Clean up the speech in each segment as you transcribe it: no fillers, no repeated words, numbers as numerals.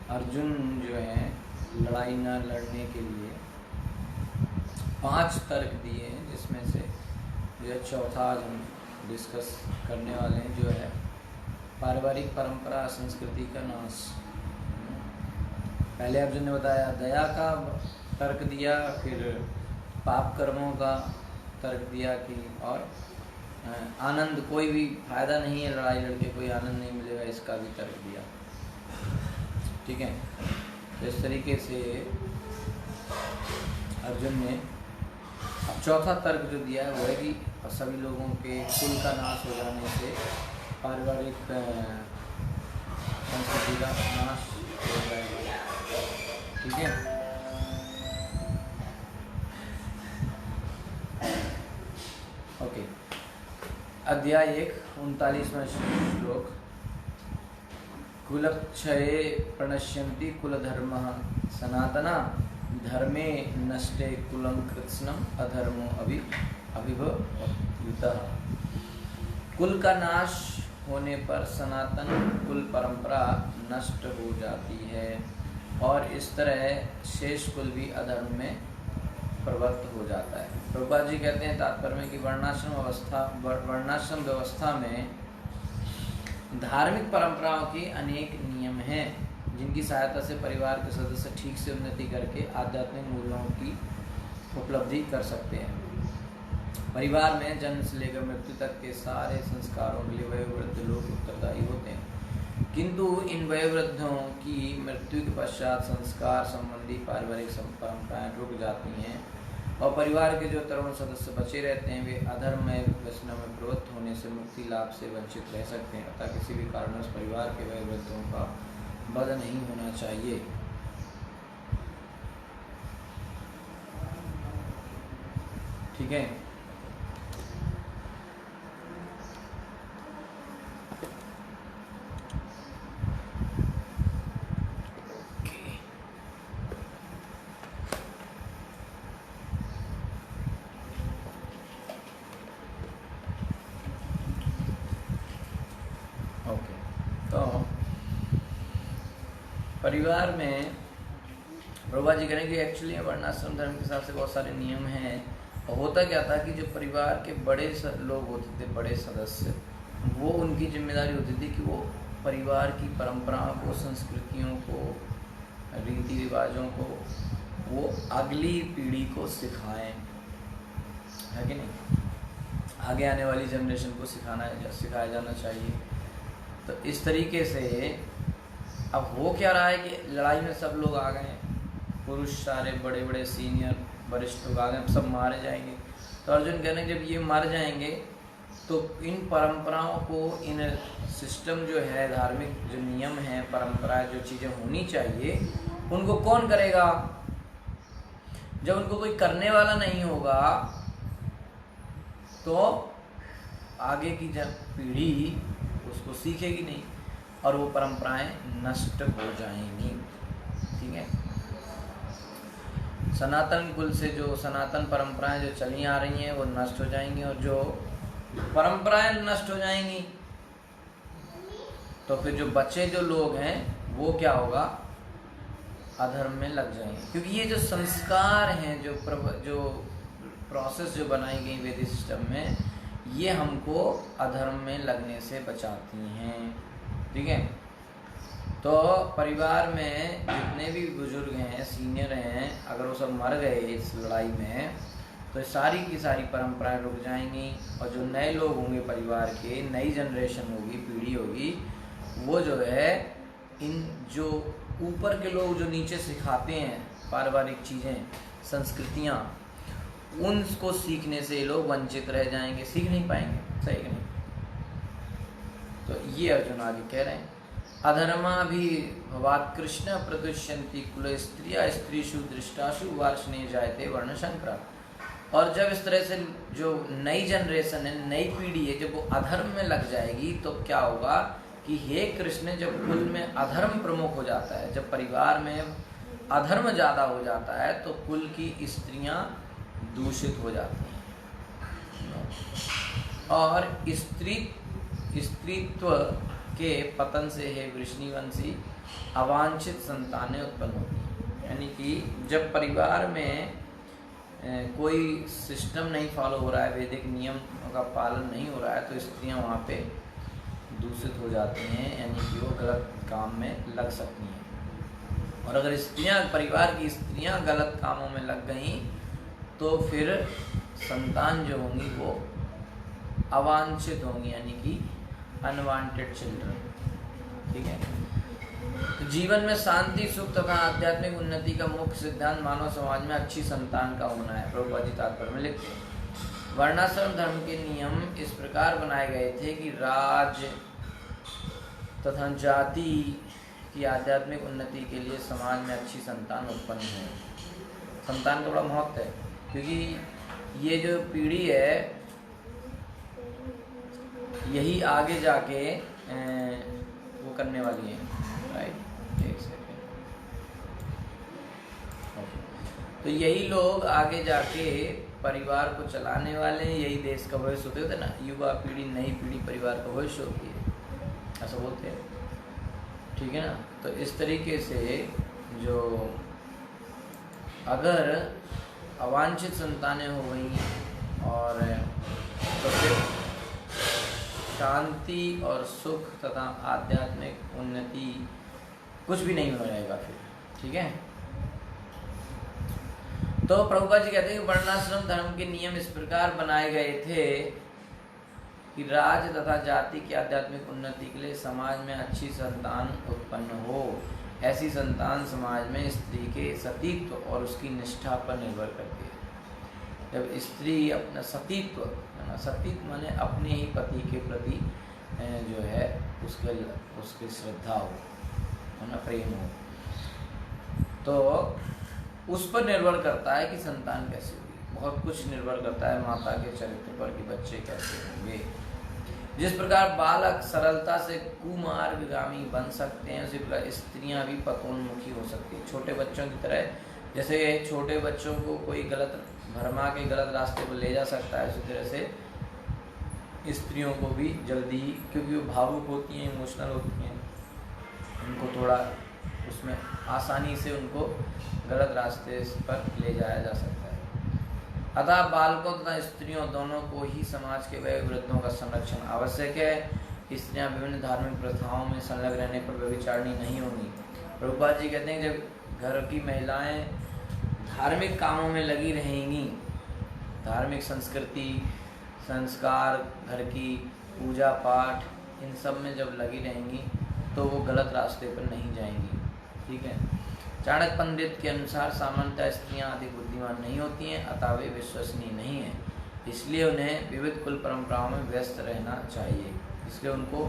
अर्जुन जो है लड़ाई न लड़ने के लिए 5 तर्क दिए हैं, जिसमें से जो चौथा आज हम डिस्कस करने वाले हैं जो है पारिवारिक परंपरा संस्कृति का नाश। पहले अर्जुन ने बताया दया का तर्क दिया, फिर पाप कर्मों का तर्क दिया कि और आनंद, कोई भी फायदा नहीं है लड़ाई लड़के, कोई आनंद नहीं मिलेगा, इसका भी तर्क दिया। ठीक है, तो इस तरीके से अर्जुन ने अब चौथा तर्क जो दिया है वो है कि सभी लोगों के कुल का नाश हो जाने से पारिवारिक संस्कृति का नाश हो जाएगा। ठीक है, ओके। अध्याय 1 39वां श्लोक। कुलक्षये प्रणश्यन्ति कुलधर्मः सनातना धर्मे नष्टे कुलं कृत्स्नम् अधर्मो अभिभूतः। कुल का नाश होने पर सनातन कुल परंपरा नष्ट हो जाती है और इस तरह शेष कुल भी अधर्म में प्रवृत्त हो जाता है। प्रभुपाद जी कहते हैं तात्पर्य में कि वर्णाश्रम व्यवस्था में धार्मिक परंपराओं के अनेक नियम हैं, जिनकी सहायता से परिवार के सदस्य ठीक से उन्नति करके आध्यात्मिक मूल्यों की उपलब्धि कर सकते हैं। परिवार में जन्म से लेकर मृत्यु तक के सारे संस्कारों के लिए वयोवृद्ध लोग उत्तरदायी होते हैं, किंतु इन वयोवृद्धों की मृत्यु के पश्चात संस्कार संबंधी पारिवारिक परंपराएं रुक जाती हैं और परिवार के जो तरुण सदस्य बचे रहते हैं वे अधर्म में व्यसनों में प्रवृत्त होने से मुक्ति लाभ से वंचित रह सकते हैं। अतः किसी भी कारणवश परिवार के वयोवृद्धों का वध नहीं होना चाहिए। ठीक है, परिवार में प्रभा जी करें कि एक्चुअली वर्णाश्रम धर्म के हिसाब से बहुत सारे नियम हैं। और होता क्या था कि जो परिवार के बड़े लोग होते थे, बड़े सदस्य, वो उनकी जिम्मेदारी होती थी कि वो परिवार की परंपराओं को, संस्कृतियों को, रीति रिवाजों को वो अगली पीढ़ी को सिखाएं, है कि नहीं? आगे आने वाली जनरेशन को सिखाया जाना चाहिए। तो इस तरीके से अब हो क्या रहा है कि लड़ाई में सब लोग आ गए, पुरुष सारे बड़े बड़े सीनियर वरिष्ठ लोग आ गए, सब मारे जाएंगे। तो अर्जुन कह रहे हैं जब ये मर जाएंगे तो इन परंपराओं को, इन सिस्टम जो है, धार्मिक जो नियम है, परंपराएं, जो चीज़ें होनी चाहिए, उनको कौन करेगा? जब उनको कोई करने वाला नहीं होगा तो आगे की पीढ़ी उसको सीखेगी नहीं और वो परंपराएं नष्ट हो जाएंगी। ठीक है, सनातन कुल से जो सनातन परंपराएं जो चली आ रही हैं वो नष्ट हो जाएंगी, और जो परंपराएं नष्ट हो जाएंगी तो फिर जो बच्चे जो लोग हैं वो क्या होगा? अधर्म में लग जाएंगे। क्योंकि ये जो संस्कार हैं, जो प्रोसेस जो बनाई गई वैदिक सिस्टम में, ये हमको अधर्म में लगने से बचाती हैं। ठीक है, तो परिवार में जितने भी बुजुर्ग हैं, सीनियर हैं, अगर वो सब मर गए इस लड़ाई में तो सारी की सारी परंपराएं रुक जाएंगी और जो नए लोग होंगे परिवार के, नई जनरेशन होगी, पीढ़ी होगी, वो जो है इन जो ऊपर के लोग जो नीचे सिखाते हैं पारिवारिक चीज़ें, संस्कृतियाँ, उनको सीखने से ये लोग वंचित रह जाएंगे, सीख नहीं पाएंगे। सही कि नहीं? तो ये अर्जुन आगे कह रहे हैं, अधर्मा भी भवात् कृष्ण प्रदुष्यन्ति कुल स्त्रिया स्त्रीषु दृष्टाशु वार्ष्णेय जायते वर्ण शंकरा। और जब इस तरह से जो नई जनरेशन है, नई पीढ़ी है, जब वो अधर्म में लग जाएगी तो क्या होगा कि हे कृष्ण, जब कुल में अधर्म प्रमुख हो जाता है, जब परिवार में अधर्म ज़्यादा हो जाता है तो कुल की स्त्रियां दूषित हो जाती हैं और स्त्रीत्व के पतन से हे वृष्णिवंशी अवांछित संतानें उत्पन्न होती हैं। यानी कि जब परिवार में कोई सिस्टम नहीं फॉलो हो रहा है, वैदिक नियम का पालन नहीं हो रहा है, तो स्त्रियां वहाँ पे दूषित हो जाती हैं, यानी कि वो गलत काम में लग सकती हैं। और अगर स्त्रियां, परिवार की स्त्रियां गलत कामों में लग गई तो फिर संतान जो होंगी वो अवांछित होंगी, यानी कि अनवांटेड चिल्ड्रन। ठीक है। तो जीवन में शांति, सुख तथा आध्यात्मिक उन्नति का मुख्य सिद्धांत मानव समाज में अच्छी संतान का होना है। प्रभुपाद जी तात्पर्य में लिखते हैं, वर्णाश्रम धर्म के नियम इस प्रकार बनाए गए थे कि राज तथा जाति की आध्यात्मिक उन्नति के लिए समाज में अच्छी संतान उत्पन्न हो। संतान का बड़ा महत्व है, क्योंकि ये जो पीढ़ी है यही आगे जाके वो करने वाली है। राइट, एक सेकेंड। तो यही लोग आगे जाके परिवार को चलाने वाले हैं, यही देश का भविष्य होते हैं ना। युवा पीढ़ी, नई पीढ़ी परिवार का भविष्य होती है, ऐसा बोलते हैं। ठीक है ना। तो इस तरीके से जो अगर अवांछित संतानें हो गई और तो फिर शांति और सुख तथा आध्यात्मिक उन्नति कुछ भी नहीं हो जाएगा फिर। ठीक है। तो प्रभुपाद जी कहते हैं कि वर्णाश्रम धर्म के नियम इस प्रकार बनाए गए थे कि राज तथा जाति की आध्यात्मिक उन्नति के लिए समाज में अच्छी संतान उत्पन्न हो। ऐसी संतान समाज में स्त्री के सतीत्व और उसकी निष्ठा पर निर्भर करती है। जब स्त्री अपना सतीत्व, सतीत्व माने अपने ही पति के प्रति जो है उसके श्रद्धा हो, है ना, प्रेम हो, तो उस पर निर्भर करता है कि संतान कैसे होगी। बहुत कुछ निर्भर करता है माता के चरित्र पर कि बच्चे कैसे होंगे। जिस प्रकार बालक सरलता से कुमार्गगामी बन सकते हैं, उसी प्रकार स्त्रियां भी पतोन्मुखी हो सकती हैं। छोटे बच्चों की तरह, जैसे छोटे बच्चों को कोई गलत भरमा के गलत रास्ते पर ले जा सकता है, उसी तरह से स्त्रियों को भी जल्दी, क्योंकि वो भावुक होती हैं, इमोशनल होती हैं, उनको थोड़ा उसमें आसानी से उनको गलत रास्ते पर ले जाया जा सकता है। अतः बालकों तथा स्त्रियों दोनों को ही समाज के वय वृद्धों का संरक्षण आवश्यक है। स्त्रियां विभिन्न धार्मिक प्रथाओं में संलग्न रहने पर व्यभिचारिणी नहीं होंगी। प्रभुपाद जी कहते हैं कि जब घर की महिलाएं धार्मिक कामों में लगी रहेंगी, धार्मिक संस्कृति, संस्कार, घर की पूजा पाठ, इन सब में जब लगी रहेंगी तो वो गलत रास्ते पर नहीं जाएंगी। ठीक है। चाणक्य पंडित के अनुसार सामान्यतः स्त्रियां अधिक बुद्धिमान नहीं होती हैं, अतः वे विश्वसनीय नहीं हैं, इसलिए उन्हें विविध कुल परंपराओं में व्यस्त रहना चाहिए। इसलिए उनको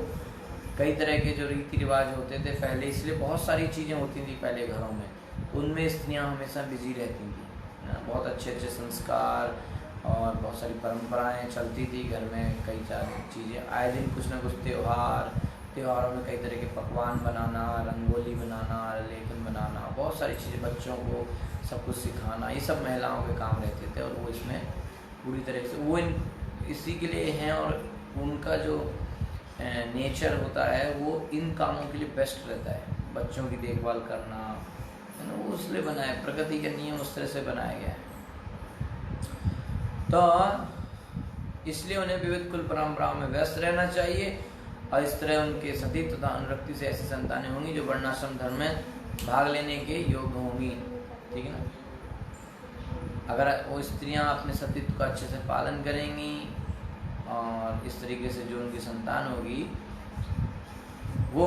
कई तरह के जो रीति रिवाज होते थे पहले, इसलिए बहुत सारी चीज़ें होती थी पहले घरों में, उनमें स्त्रियां हमेशा बिजी रहती थी। बहुत अच्छे अच्छे संस्कार और बहुत सारी परंपराएं चलती थी घर में, कई सारी चीज़ें, आए दिन कुछ ना कुछ त्योहारों में कई तरह के पकवान बनाना, रंगोली बनाना, लेखन बनाना, बहुत सारी चीज़ें, बच्चों को सब कुछ सिखाना, ये सब महिलाओं के काम रहते थे। और वो इसमें पूरी तरह से वो इसी के लिए हैं, और उनका जो नेचर होता है वो इन कामों के लिए बेस्ट रहता है। बच्चों की देखभाल करना, है ना, वो इसलिए बनाया, प्रकृति के नियम उस तरह से बनाया गया है। तो इसलिए उन्हें विविध कुल परंपराओं में व्यस्त रहना चाहिए, और इस तरह उनके सतीत्व तथा अनुरक्ति से ऐसी संतानें होंगी जो वर्णाश्रम धर्म में भाग लेने के योग्य होंगी। ठीक है ना। अगर वो स्त्रियां अपने सतीत्व का अच्छे से पालन करेंगी और इस तरीके से जो उनकी संतान होगी वो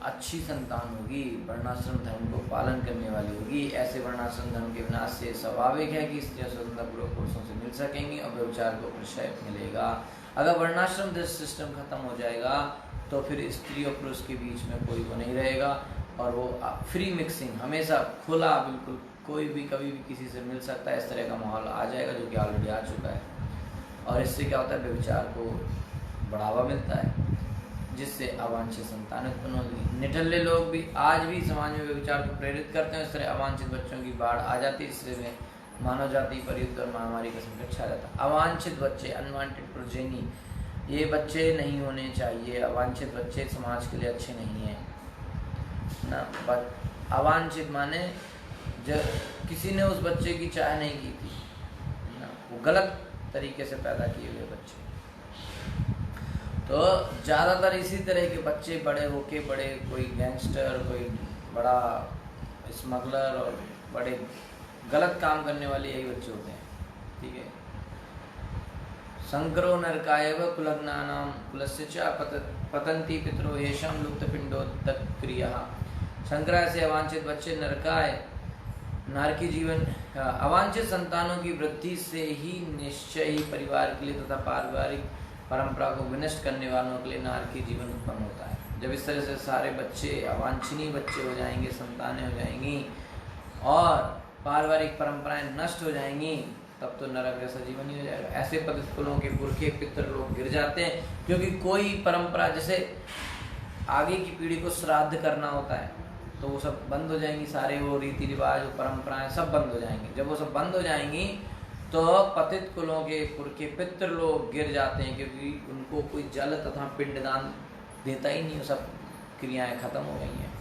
अच्छी संतान होगी, वर्णाश्रम धर्म को पालन करने वाली होगी। ऐसे वर्णाश्रम धर्म के विनाश से स्वाभाविक है कि स्त्रियां स्वतंत्रपूर्वक पुरुषों से मिल सकेंगी और व्यभिचार को प्रशय मिलेगा। अगर वर्णाश्रम सिस्टम खत्म हो जाएगा तो फिर स्त्री और पुरुष के बीच में कोई वो नहीं रहेगा, और वो फ्री मिक्सिंग, हमेशा खुला, बिल्कुल कोई भी कभी भी किसी से मिल सकता है, इस तरह का माहौल आ जाएगा, जो कि ऑलरेडी आ चुका है। और इससे क्या होता है, व्यभिचार को बढ़ावा मिलता है, जिससे अवांछित संतान उत्पन्न होगी। निठल्ले लोग भी आज भी समाज में व्यभिचार को प्रेरित करते हैं, इस तरह अवांछित बच्चों की बाढ़ आ जाती है, इससे मानव जाति पर युद्ध और महामारी का संकट छा जाता है। अवांछित बच्चे, अनवांटेड प्रोजेनी, ये बच्चे नहीं होने चाहिए। अवांछित बच्चे समाज के लिए अच्छे नहीं हैं। ना। अवांछित माने जब किसी ने उस बच्चे की चाह नहीं की थी ना, वो गलत तरीके से पैदा किए हुए बच्चे। तो ज़्यादातर इसी तरह के बच्चे बड़े होके बड़े कोई गैंगस्टर, कोई बड़ा स्मगलर और बड़े गलत काम करने वाले यही बच्चे होते हैं। ठीक है। संकरो नरकायव कुलग्नानाम कुलस्य च पतंती पितरो येषां लुप्तपिंडोदक क्रिया। शंकरा से अवांछित बच्चे नरकाय नारकी जीवन, अवांछित संतानों की वृद्धि से ही निश्चय ही परिवार के लिए तथा पारिवारिक परंपरा को विनष्ट करने वालों के लिए नारकी जीवन उत्पन्न होता है। जब इस तरह से सारे बच्चे अवांछनीय बच्चे हो जाएंगे, संतानें हो जाएंगी और पारिवारिक परंपराएं नष्ट हो जाएंगी, तब तो नरक जैसा जीवन ही हो जाएगा। ऐसे पतित कुलों के पुरखे पितृ लोग गिर जाते हैं, क्योंकि कोई परंपरा, जैसे आगे की पीढ़ी को श्राद्ध करना होता है तो वो सब बंद हो जाएंगी, सारे वो रीति रिवाज वो परंपराएं सब बंद हो जाएंगी। जब वो सब बंद हो जाएंगी तो पतित कुलों के पुरखे पितृ लोग गिर जाते हैं, क्योंकि उनको कोई जल तथा पिंडदान देता ही नहीं, वो सब क्रियाएं खत्म हो गई हैं।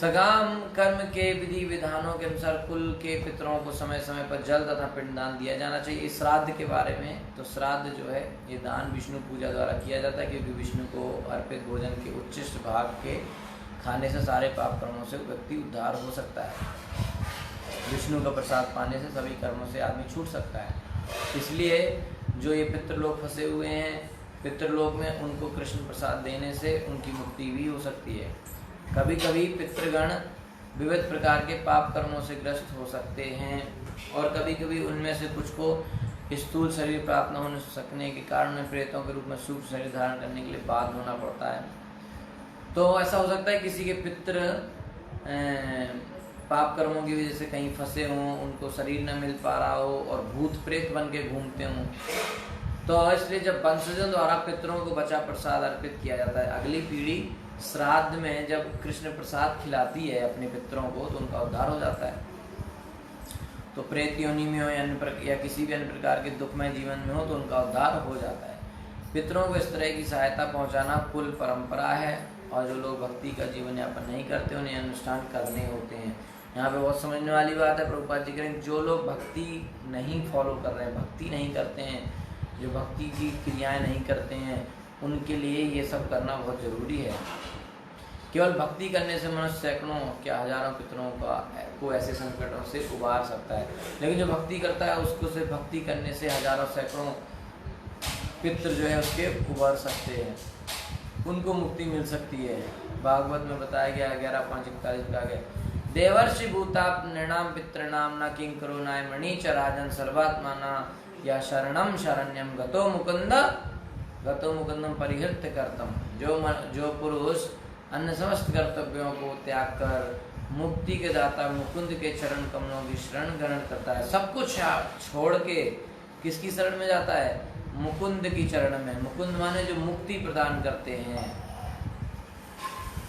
सगाम कर्म के विधि विधानों के अनुसार कुल के पितरों को समय समय पर जल तथा पिंडदान दिया जाना चाहिए। श्राद्ध के बारे में, तो श्राद्ध जो है ये दान विष्णु पूजा द्वारा किया जाता है, क्योंकि विष्णु को अर्पित भोजन के उच्चिष्ट भाग के खाने से सारे पाप कर्मों से व्यक्ति उद्धार हो सकता है। विष्णु का प्रसाद पाने से सभी कर्मों से आदमी छूट सकता है। इसलिए जो ये पितृलोक फंसे हुए हैं पितृलोक में, उनको कृष्ण प्रसाद देने से उनकी मुक्ति भी हो सकती है। कभी कभी पितृगण विविध प्रकार के पाप कर्मों से ग्रस्त हो सकते हैं और कभी कभी उनमें से कुछ को स्थूल शरीर प्राप्त न हो सकने के कारण प्रेतों के रूप में सूक्ष्म शरीर धारण करने के लिए बाध्य होना पड़ता है। तो ऐसा हो सकता है किसी के पितृ पाप कर्मों की वजह से कहीं फंसे हों, उनको शरीर न मिल पा रहा हो और भूत प्रेत बन के घूमते हों, तो इसलिए जब वंशजों द्वारा पितरों को बचा प्रसाद अर्पित किया जाता है, अगली पीढ़ी श्राद्ध में जब कृष्ण प्रसाद खिलाती है अपने पितरों को, तो उनका उद्धार हो जाता है। तो प्रेत योनि में हो या किसी भी अन्य प्रकार के दुखमय जीवन में हो, तो उनका उद्धार हो जाता है। पितरों को इस तरह की सहायता पहुंचाना कुल परंपरा है, और जो लोग भक्ति का जीवन यापन नहीं करते उन्हें अनुष्ठान करने होते हैं। यहाँ पे बहुत समझने वाली बात है, प्रभुपाद जी करें, जो लोग भक्ति नहीं फॉलो कर रहे हैं, भक्ति नहीं करते हैं, जो भक्ति की क्रियाएं नहीं करते हैं, उनके लिए ये सब करना बहुत ज़रूरी है। केवल भक्ति करने से मनुष्य सैकड़ों क्या हजारों पितरों को ऐसे संकटों से उबार सकता है, लेकिन जो भक्ति करता है उसको से भक्ति करने से हजारों सैकड़ों पितृ जो है उसके उबार सकते हैं, उनको मुक्ति मिल सकती है। भागवत में बताया गया 11:5-41 का गया, देवर्षि भूताप नृणाम पितृणाम न किंकरो नाय मणि च राजन सर्वात्माना या शरणम शरण्यम गतो मुकुंदम परिहृत्य कर्तम। जो पुरुष अन्य समस्त कर्तव्यों को त्याग कर मुक्ति के दाता मुकुंद के चरण कमलों की शरण ग्रहण करता है, सब कुछ छोड़ के किसकी शरण में जाता है? मुकुंद की चरण में। मुकुंद माने जो मुक्ति प्रदान करते हैं,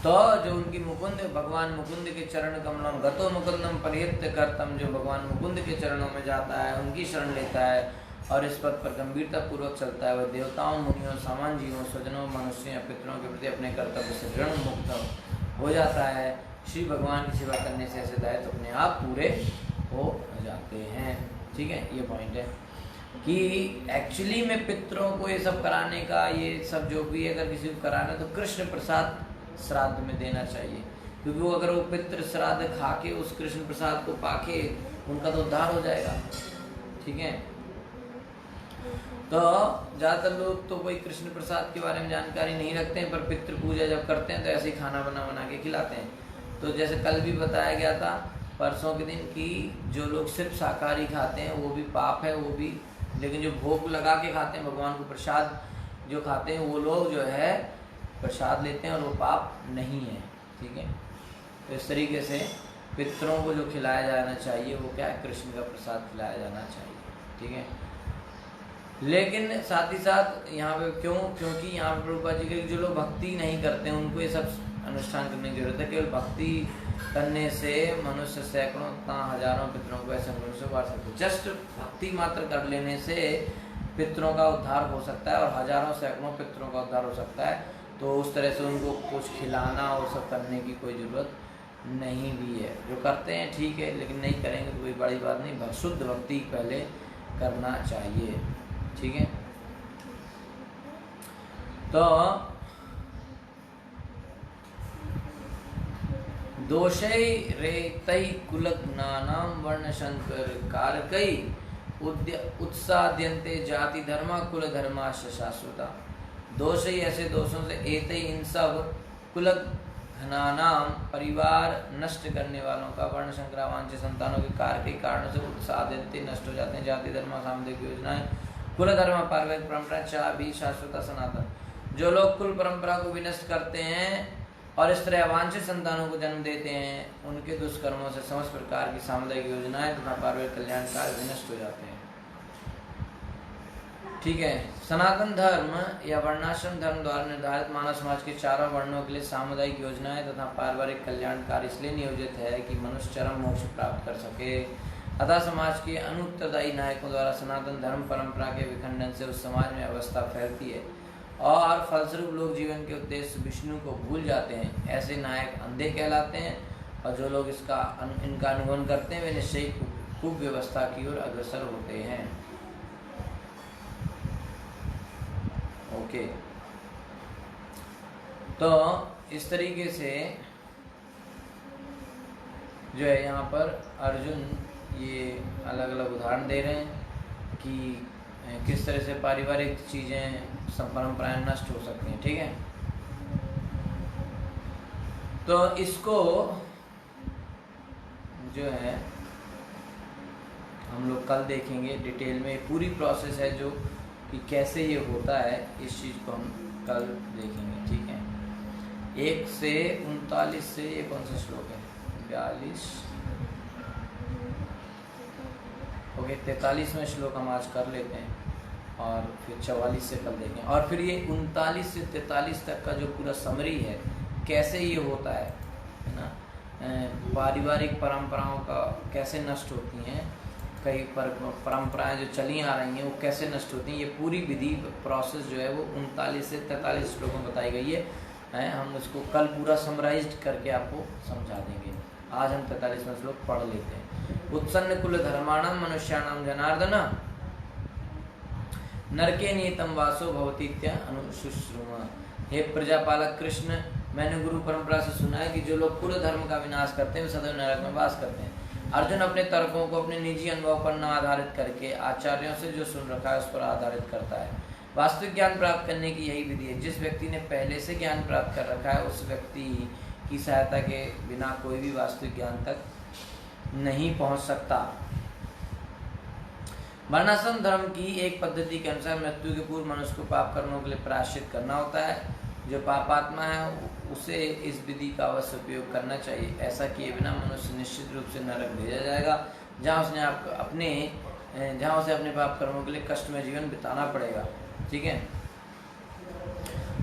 तो जो उनकी मुकुंद भगवान मुकुंद के चरण कमलों गतो मुकुंदम परिहृत्य कर्तम, जो भगवान मुकुंद के चरणों में जाता है, उनकी शरण लेता है और इस पद पर गंभीरता पूर्वक चलता है, वह देवताओं मुनियों सामान्य जीवों स्वजनों मनुष्यों या पितरों के प्रति अपने कर्तव्य से ऋण मुक्त हो जाता है। श्री भगवान की सेवा करने से ऐसे दायित्व अपने आप पूरे हो जाते हैं। ठीक है, ये पॉइंट है कि एक्चुअली में पितरों को ये सब कराने का, ये सब जो भी अगर किसी को कराना तो कृष्ण प्रसाद श्राद्ध में देना चाहिए, क्योंकि वो अगर वो पितृ श्राद्ध खा के उस कृष्ण प्रसाद को पाके उनका तो उद्धार हो जाएगा। ठीक है, तो ज़्यादातर लोग तो कोई कृष्ण प्रसाद के बारे में जानकारी नहीं रखते हैं, पर पितृ पूजा जब करते हैं तो ऐसे ही खाना बना के खिलाते हैं। तो जैसे कल भी बताया गया था परसों के दिन कि जो लोग सिर्फ शाकाहारी खाते हैं वो भी पाप है, वो भी, लेकिन जो भोग लगा के खाते हैं भगवान को प्रसाद जो खाते हैं वो लोग जो है प्रसाद लेते हैं और वो पाप नहीं है। ठीक है, तो इस तरीके से पितरों को जो खिलाया जाना चाहिए वो क्या है? कृष्ण का प्रसाद खिलाया जाना चाहिए। ठीक है, लेकिन साथ ही साथ यहाँ पे क्योंकि यहाँ पे प्रभुपाद जी के जो लोग भक्ति नहीं करते हैं उनको ये सब अनुष्ठान करने की जरूरत है। केवल भक्ति करने से मनुष्य सैकड़ों हजारों पितरों को ऐसे मनुष्य उबार सकते हैं। जस्ट भक्ति मात्र कर लेने से पितरों का उद्धार हो सकता है और हजारों सैकड़ों पितरों का उद्धार हो सकता है। तो उस तरह से उनको कुछ खिलाना और सब करने की कोई ज़रूरत नहीं भी है। जो करते हैं ठीक है, लेकिन नहीं करेंगे तो कोई बड़ी बात नहीं। शुद्ध भक्ति पहले करना चाहिए, ठीक है। तो दोषै रेतै कुलज्ञानां वर्णशंकर कारकै उत्साद्यन्ते जाति धर्मा कुल धर्माश्च शाश्वता। दोष ही ऐसे दोषों से एते इन सब कुलघ्नानाम परिवार नष्ट करने वालों का वर्ण संक्रांति संतानों के कार्य के कारणों से उत्साद्यन्ते नष्ट हो जाते हैं जाति धर्म सामुदायिक योजनाएं कुल धर्म पारिवारिक परंपरा चा भी शाश्वता सनातन। जो लोग कुल परंपरा को विनष्ट करते हैं और इस तरह अवांछित संतानों को जन्म देते हैं, उनके दुष्कर्मों से समस्त प्रकार की सामुदायिक योजनाएं तथा पारिवारिक कल्याण कार्य विनष्ट हो जाते हैं, ठीक है। सनातन धर्म या वर्णाश्रम धर्म द्वारा निर्धारित मानव समाज के चारों वर्णों के लिए सामुदायिक योजनाएं तथा पारिवारिक कल्याण कार्य इसलिए नियोजित है कि मनुष्य चरम मोक्ष प्राप्त कर सके। अतः समाज के अनुत्तरदायी नायकों द्वारा सनातन धर्म परंपरा के विखंडन से उस समाज में अवस्था फैलती है और फलस्वरूप लोग जीवन के उद्देश्य विष्णु को भूल जाते हैं। ऐसे नायक अंधे कहलाते हैं और जो लोग इनका अनुगमन करते हैं वे निश्चय खूब व्यवस्था की ओर अग्रसर होते हैं। ओके, तो इस तरीके से जो है यहाँ पर अर्जुन ये अलग अलग उदाहरण दे रहे हैं कि किस तरह से पारिवारिक चीज़ें परंपराएं नष्ट हो सकती हैं, ठीक है। तो इसको जो है हम लोग कल देखेंगे डिटेल में, पूरी प्रोसेस है जो कि कैसे ये होता है, इस चीज़ को हम कल देखेंगे, ठीक है। 1 से 39 से ये कौन सा श्लोक है? 42, ओके 43वां श्लोक हम आज कर लेते हैं और फिर 44 से कल देखेंगे। और फिर ये 39 से 43 तक का जो पूरा समरी है कैसे ये होता है ना, पारिवारिक परंपराओं का कैसे नष्ट होती हैं, कई परंपराएं जो चली आ रही हैं वो कैसे नष्ट होती हैं, ये पूरी विधि प्रोसेस जो है वो 39 से 43 श्लोकों में बताई गई है। हम उसको कल पूरा समराइज्ड करके आपको समझा देंगे। आज हम 43वां श्लोक पढ़ लेते हैं। उत्सन्न कुल धर्माणाम मनुष्याणाम जनार्दन नरके नियतम वासो भवतीत्य अनुशुश्रुमा। हे प्रजापालक कृष्ण, मैंने गुरु परंपरा से सुना है कि जो लोग कुल धर्म का विनाश करते हैं वे सदैव नरक में वास करते हैं। अर्जुन अपने तर्कों को अपने निजी अनुभव पर न आधारित करके आचार्यों से जो सुन रखा है उस पर आधारित करता है। वास्तविक ज्ञान प्राप्त करने की यही विधि है। जिस व्यक्ति ने पहले से ज्ञान प्राप्त कर रखा है उस व्यक्ति की सहायता के बिना कोई भी वास्तविक ज्ञान तक नहीं पहुंच सकता। वर्णाश्रम धर्म की एक पद्धति के अनुसार मृत्यु के पूर्व मनुष्य को पाप कर्मों के लिए प्रायश्चित करना होता है। जो पापात्मा है उसे इस विधि का अवश्य उपयोग करना चाहिए। ऐसा किए बिना मनुष्य निश्चित रूप से नरक भेजा जाएगा, जहाँ उसे अपने पाप कर्मों के लिए कष्टमय जीवन बिताना पड़ेगा, ठीक है।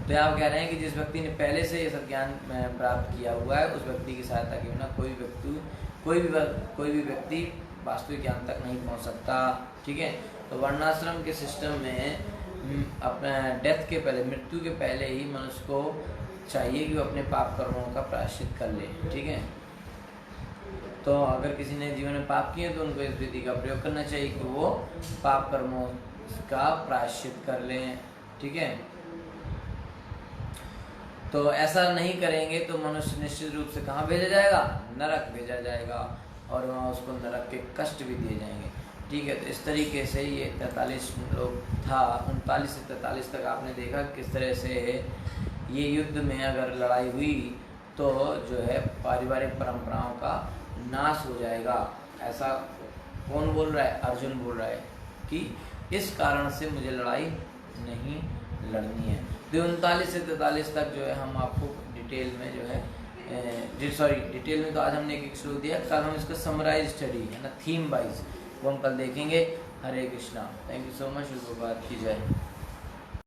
तो आप कह रहे हैं कि जिस व्यक्ति ने पहले से ये सब ज्ञान प्राप्त किया हुआ है उस व्यक्ति की सहायता के बिना कोई भी व्यक्ति वास्तविक ज्ञान तक नहीं पहुंच सकता, ठीक है। तो वर्णाश्रम के सिस्टम में अपने डेथ के पहले, मृत्यु के पहले ही मनुष्य को चाहिए कि वो अपने पाप कर्मों का प्रायश्चित कर ले, ठीक है। तो अगर किसी ने जीवन में पाप किए तो उनको इस विधि का प्रयोग करना चाहिए कि वो पाप कर्मों का प्रायश्चित कर लें, ठीक है। तो ऐसा नहीं करेंगे तो मनुष्य निश्चित रूप से कहाँ भेजा जाएगा? नरक भेजा जाएगा और वहाँ उसको नरक के कष्ट भी दिए जाएंगे, ठीक है। तो इस तरीके से ये 43 लोग था, 39 से 43 तक आपने देखा किस तरह से ये युद्ध में अगर लड़ाई हुई तो जो है पारिवारिक परंपराओं का नाश हो जाएगा। ऐसा कौन बोल रहा है? अर्जुन बोल रहा है कि इस कारण से मुझे लड़ाई नहीं लड़नी है। तो 39 से 43 तक जो है हम आपको डिटेल में जो है डिटेल में तो आज हमने एक श्लोक दिया, कल हम इसका समराइज स्टडी है ना, थीम वाइज वो हम कल देखेंगे। Hare Krishna, thank you so much, शुभ बात की जाए।